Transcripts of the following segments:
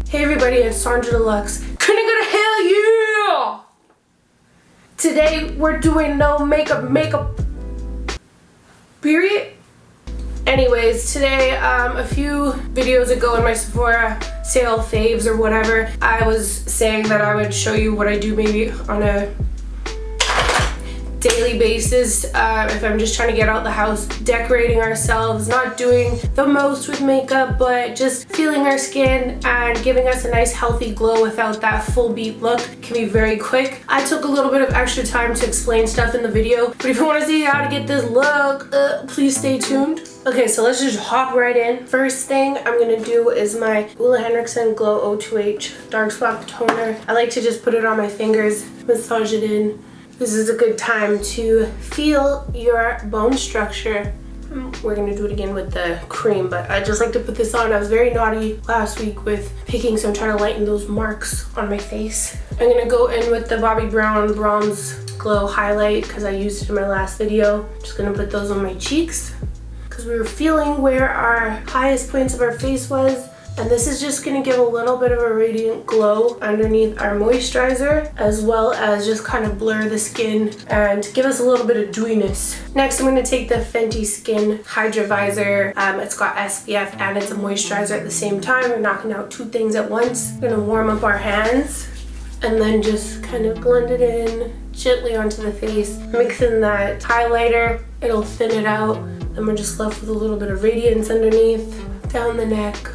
Hey everybody, it's Sonjdradeluxe. Can I go to hell yeah? Today we're doing no makeup period. Anyways, today a few videos ago in my Sephora sale faves or whatever, I was saying that I would show you what I do maybe on a daily basis if I'm just trying to get out the house, decorating ourselves, not doing the most with makeup, but just feeling our skin and giving us a nice healthy glow without that full beat look. It can be very quick. I took a little bit of extra time to explain stuff in the video, but if you want to see how to get this look, please stay tuned. Okay, so let's just hop right in. First thing I'm gonna do is my Ole Henriksen Glow O2H Dark Spot Toner. I like to just put it on my fingers, massage it in. This is a good time to feel your bone structure. We're gonna do it again with the cream, but I just like to put this on. I was very naughty last week with picking, so I'm trying to lighten those marks on my face. I'm gonna go in with the Bobbi Brown Bronze Glow Highlight because I used it in my last video. Just gonna put those on my cheeks because we were feeling where our highest points of our face was. And this is just gonna give a little bit of a radiant glow underneath our moisturizer, as well as just kind of blur the skin and give us a little bit of dewiness. Next, I'm gonna take the Fenty Skin Hydra Visor. It's got SPF and it's a moisturizer at the same time. We're knocking out two things at once. We're gonna warm up our hands and then just kind of blend it in gently onto the face. Mix in that highlighter, it'll thin it out. Then we're just left with a little bit of radiance underneath, down the neck.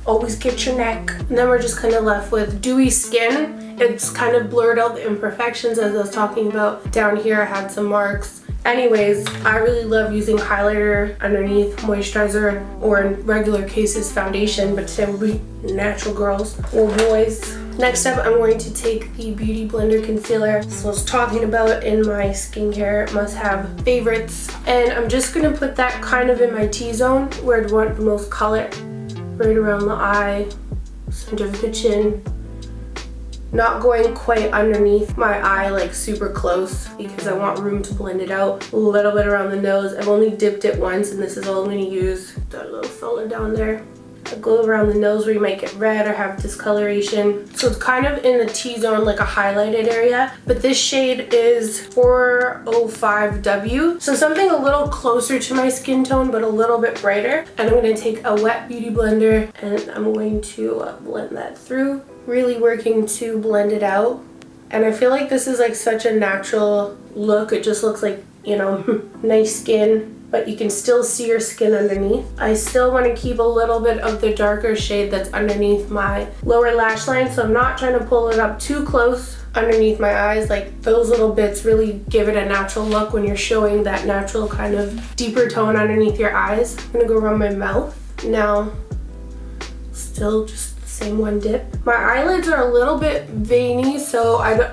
Always get your neck. And then we're just kind of left with dewy skin. It's kind of blurred out the imperfections as I was talking about. Down here I had some marks. Anyways, I really love using highlighter underneath moisturizer, or in regular cases foundation, but today we'll be natural girls or boys. Next up, I'm going to take the Beauty Blender Concealer. This was talking about in my skincare must-have favorites. And I'm just gonna put that kind of in my T-zone where I'd want the most color. Right around the eye, center of the chin. Not going quite underneath my eye, like super close, because I want room to blend it out. A little bit around the nose. I've only dipped it once, and this is all I'm going to use. That little fella down there. I go around the nose where you might get red or have discoloration. So it's kind of in the T-zone, like a highlighted area. But this shade is 405W. So something a little closer to my skin tone, but a little bit brighter. And I'm going to take a wet beauty blender and I'm going to blend that through. Really working to blend it out. And I feel like this is like such a natural look. It just looks like, you know, nice skin, but you can still see your skin underneath. I still want to keep a little bit of the darker shade that's underneath my lower lash line, so I'm not trying to pull it up too close underneath my eyes. Like those little bits really give it a natural look when you're showing that natural kind of deeper tone underneath your eyes. I'm gonna go around my mouth. Now, still just same one dip. My eyelids are a little bit veiny, so I don't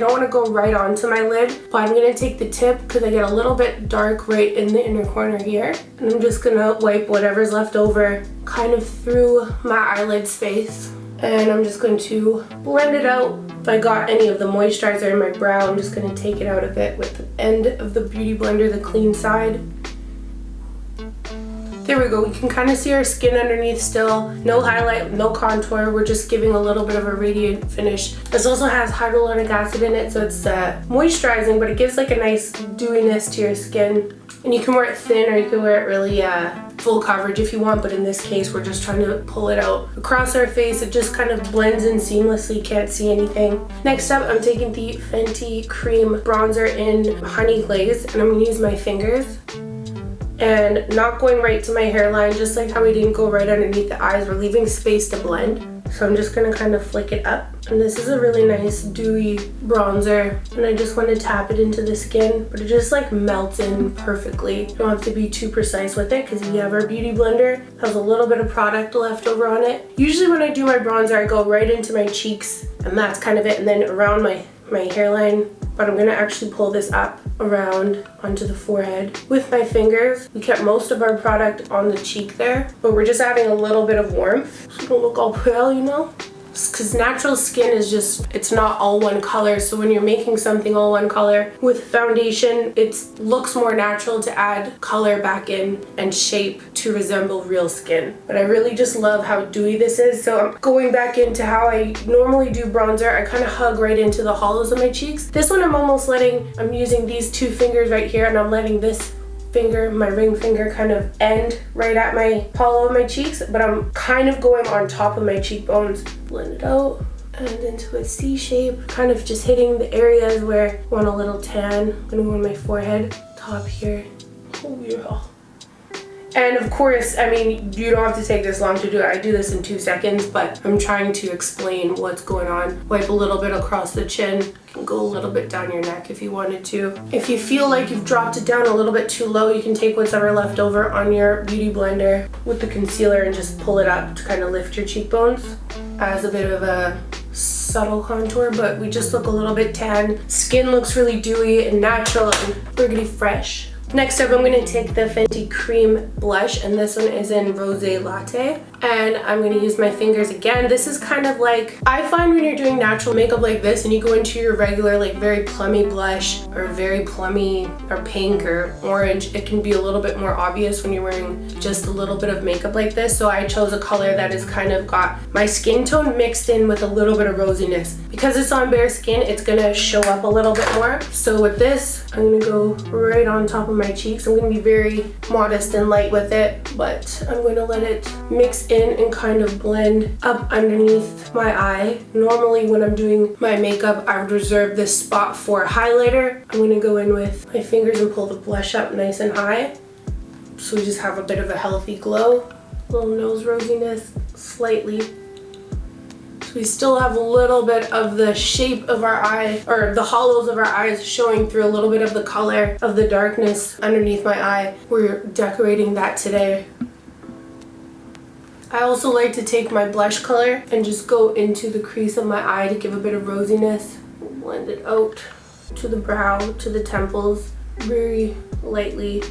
want to go right onto my lid, but I'm going to take the tip because I get a little bit dark right in the inner corner here. And I'm just going to wipe whatever's left over kind of through my eyelid space. And I'm just going to blend it out. If I got any of the moisturizer in my brow, I'm just going to take it out a bit with the end of the Beauty Blender, the clean side. There we go, we can kind of see our skin underneath still. No highlight, no contour, we're just giving a little bit of a radiant finish. This also has hyaluronic acid in it, so it's moisturizing, but it gives like a nice dewiness to your skin. And you can wear it thin or you can wear it really full coverage if you want, but in this case we're just trying to pull it out across our face. It just kind of blends in seamlessly, can't see anything. Next up, I'm taking the Fenty Cream Bronzer in Honey Glaze, and I'm going to use my fingers. And not going right to my hairline, just like how we didn't go right underneath the eyes. We're leaving space to blend. So I'm just gonna kind of flick it up. And this is a really nice dewy bronzer. And I just want to tap it into the skin, but it just like melts in perfectly. You don't have to be too precise with it because if you have our beauty blender, it has a little bit of product left over on it. Usually when I do my bronzer, I go right into my cheeks and that's kind of it. And then around my hairline, but I'm gonna actually pull this up around onto the forehead with my fingers. We kept most of our product on the cheek there, but we're just adding a little bit of warmth so you don't look all pale, you know? because natural skin is just, it's not all one color. So when you're making something all one color with foundation, it looks more natural to add color back in and shape to resemble real skin. But I really just love how dewy this is. So I'm going back into how I normally do bronzer. I kind of hug right into the hollows of my cheeks. This one I'm using these two fingers right here, and I'm letting this finger, my ring finger, kind of end right at my hollow of my cheeks, but I'm kind of going on top of my cheekbones. Blend it out and into a C shape, kind of just hitting the areas where I want a little tan. I'm gonna go on my forehead, top here. Oh yeah. And of course, I mean, you don't have to take this long to do it. I do this in 2 seconds, but I'm trying to explain what's going on. Wipe a little bit across the chin. You can go a little bit down your neck if you wanted to. If you feel like you've dropped it down a little bit too low, you can take whatever left over on your beauty blender with the concealer and just pull it up to kind of lift your cheekbones as a bit of a subtle contour, but we just look a little bit tan. Skin looks really dewy and natural and burgundy fresh. Next up, I'm going to take the Fenty Cream Blush, and this one is in Rosé Latte. And I'm going to use my fingers again. This is kind of like, I find when you're doing natural makeup like this and you go into your regular like very plummy blush or very plummy or pink or orange, it can be a little bit more obvious when you're wearing just a little bit of makeup like this. So I chose a color that has kind of got my skin tone mixed in with a little bit of rosiness. Because it's on bare skin, it's going to show up a little bit more. So with this, I'm going to go right on top of my cheeks. I'm going to be very modest and light with it, but I'm going to let it mix in and kind of blend up underneath my eye. Normally when I'm doing my makeup, I would reserve this spot for highlighter. I'm going to go in with my fingers and pull the blush up nice and high. So we just have a bit of a healthy glow. Little nose rosiness, slightly. So we still have a little bit of the shape of our eye, or the hollows of our eyes showing through a little bit of the color of the darkness underneath my eye. We're decorating that today. I also like to take my blush color and just go into the crease of my eye to give a bit of rosiness. Blend it out to the brow, to the temples, very lightly.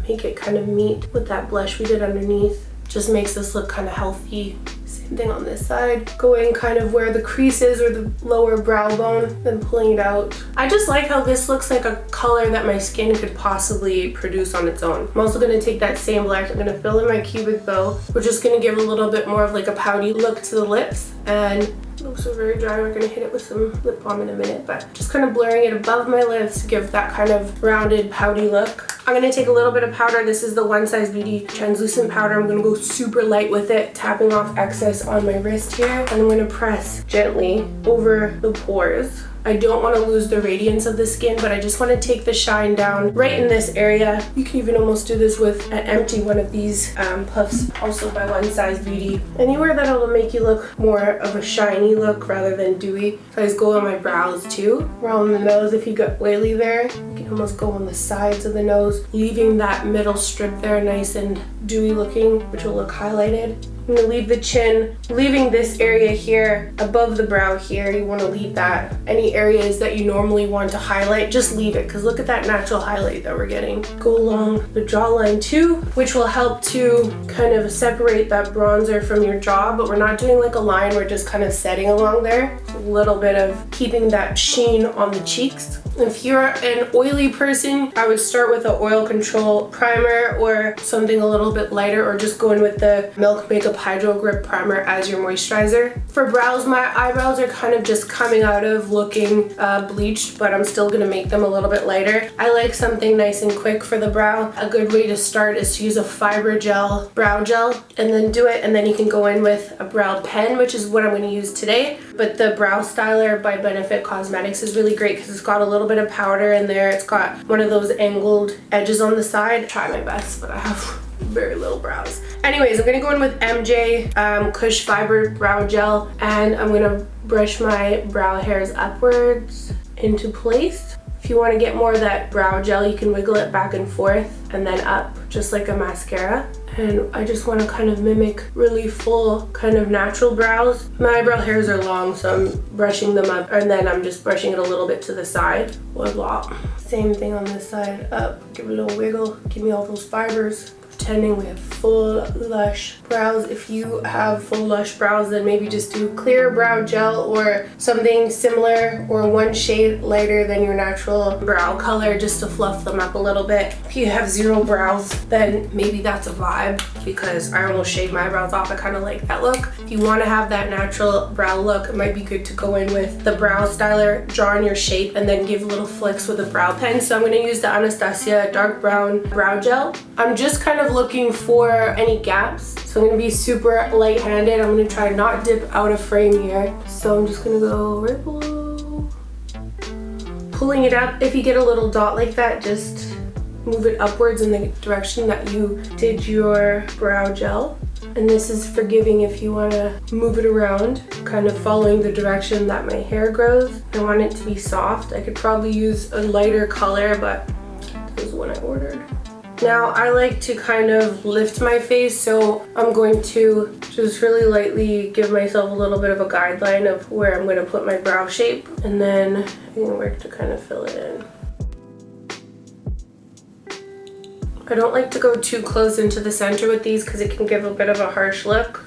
Make it kind of meet with that blush we did underneath. Just makes this look kind of healthy. Same thing on this side. Going kind of where the crease is or the lower brow bone, then pulling it out. I just like how this looks like a color that my skin could possibly produce on its own. I'm also going to take that same blush. I'm going to fill in my cubic bow. We're just going to give a little bit more of like a pouty look to the lips. And looks so very dry. We're going to hit it with some lip balm in a minute, but just kind of blurring it above my lips to give that kind of rounded pouty look. I'm going to take a little bit of powder. This is the One Size Beauty translucent powder. I'm going to go super light with it, tapping off excess on my wrist here, and I'm going to press gently over the pores. I don't want to lose the radiance of the skin, but I just want to take the shine down right in this area. You can even almost do this with an empty one of these puffs, also by One Size Beauty. Anywhere that will make you look more of a shiny look rather than dewy. So I just go on my brows too. Around the nose, if you got oily there, you can almost go on the sides of the nose, leaving that middle strip there nice and dewy looking, which will look highlighted. I'm going to leave the chin, leaving this area here above the brow here. You want to leave that. Any areas that you normally want to highlight, just leave it, because look at that natural highlight that we're getting. Go along the jawline too, which will help to kind of separate that bronzer from your jaw, but we're not doing like a line, we're just kind of setting along there. A little bit of keeping that sheen on the cheeks. If you're an oily person, I would start with an oil control primer or something a little bit lighter, or just go in with the Milk Makeup Hydro Grip Primer as your moisturizer. For brows, my eyebrows are kind of just coming out of looking bleached, but I'm still gonna make them a little bit lighter. I like something nice and quick for the brow. A good way to start is to use a fiber gel, brow gel, and then do it, and then you can go in with a brow pen, which is what I'm gonna use today. But the Brow Styler by Benefit Cosmetics is really great because it's got a little bit of powder in there. It's got one of those angled edges on the side. Try my best, but I have very little brows. Anyways, I'm gonna go in with MJ Kush Fiber Brow Gel, and I'm gonna brush my brow hairs upwards into place. If you want to get more of that brow gel, you can wiggle it back and forth and then up, just like a mascara. And I just want to kind of mimic really full, kind of natural brows. My eyebrow hairs are long, so I'm brushing them up, and then I'm just brushing it a little bit to the side. Voila. Same thing on this side, up, give it a little wiggle, give me all those fibers. pretending we have full lush brows. If you have full lush brows, then maybe just do clear brow gel or something similar or one shade lighter than your natural brow color just to fluff them up a little bit. If you have zero brows, then maybe that's a vibe, because I almost shaved my brows off. I kind of like that look. If you want to have that natural brow look, it might be good to go in with the brow styler, draw in your shape, and then give little flicks with a brow pen. So I'm going to use the Anastasia dark brown brow gel. I'm just kind of looking for any gaps, so I'm going to be super light-handed. I'm going to try not dip out of frame here. So I'm just going to go right below, pulling it up. If you get a little dot like that, just move it upwards in the direction that you did your brow gel. And this is forgiving if you want to move it around, kind of following the direction that my hair grows. I want it to be soft. I could probably use a lighter color, but this is what I ordered. Now I like to kind of lift my face, so I'm going to just really lightly give myself a little bit of a guideline of where I'm going to put my brow shape, and then I can work to kind of fill it in. I don't like to go too close into the center with these because it can give a bit of a harsh look.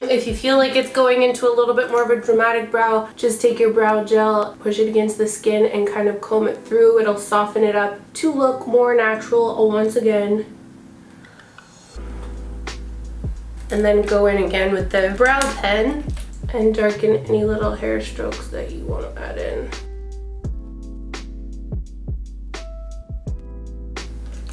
If you feel like it's going into a little bit more of a dramatic brow, just take your brow gel, push it against the skin, and kind of comb it through. It'll soften it up to look more natural once again. And then go in again with the brow pen and darken any little hair strokes that you want to add in.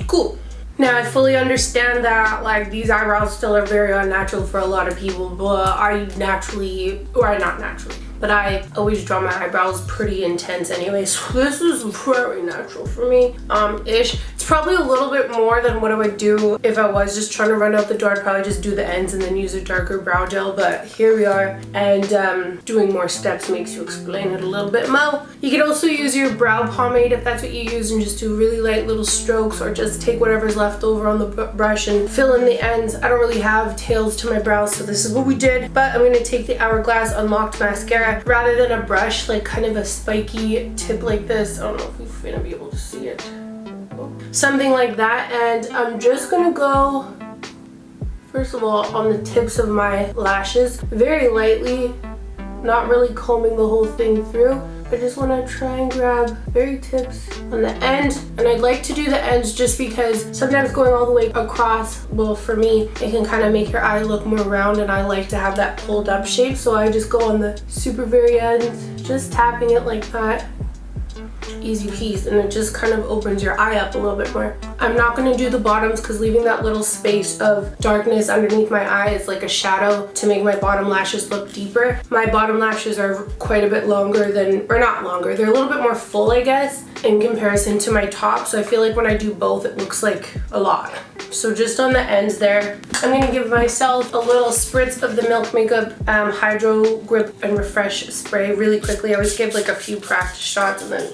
Cool. Now I fully understand that like these eyebrows still are very unnatural for a lot of people, but I naturally, or not naturally, but I always draw my eyebrows pretty intense anyway, so this is very natural for me, ish. It's probably a little bit more than what I would do if I was just trying to run out the door. I'd probably just do the ends and then use a darker brow gel, but here we are, and doing more steps makes you explain it a little bit more. You can also use your brow pomade if that's what you use and just do really light little strokes, or just take whatever's left over on the brush and fill in the ends. I don't really have tails to my brows, so this is what we did, but I'm going to take the Hourglass Unlocked Mascara rather than a brush, like kind of a spiky tip like this. I don't know if you're gonna be able to see it. Something like that, and I'm just gonna go, first of all, on the tips of my lashes, very lightly, not really combing the whole thing through. I just want to try and grab very tips on the end, and I'd like to do the ends just because sometimes going all the way across, well, for me, it can kind of make your eye look more round, and I like to have that pulled up shape, so I just go on the super very ends, just tapping it like that. Easy piece, and it just kind of opens your eye up a little bit more. I'm not going to do the bottoms because leaving that little space of darkness underneath my eye is like a shadow to make my bottom lashes look deeper. My bottom lashes are quite a bit longer than, or not longer, they're a little bit more full, I guess, in comparison to my top, so I feel like when I do both it looks like a lot. So just on the ends there, I'm going to give myself a little spritz of the Milk Makeup Hydro Grip and Refresh spray really quickly. I always give like a few practice shots, and then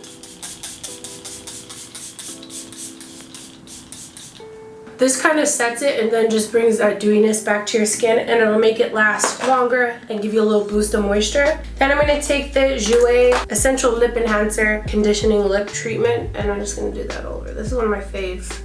this kind of sets it and then just brings that dewiness back to your skin, and it'll make it last longer and give you a little boost of moisture. Then I'm going to take the Jouer Essential Lip Enhancer Conditioning Lip Treatment, and I'm just going to do that all over. This is one of my faves.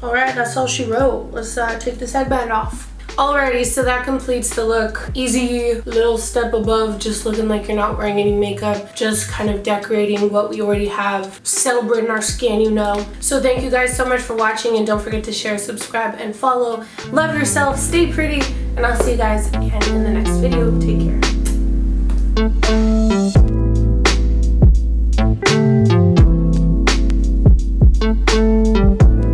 Alright, that's all she wrote. Let's take this headband off. Alrighty, so that completes the look. Easy little step above, just looking like you're not wearing any makeup, just kind of decorating what we already have, celebrating our skin, you know. So thank you guys so much for watching, and don't forget to share, subscribe, and follow. Love yourself, stay pretty, and I'll see you guys again in the next video. Take care.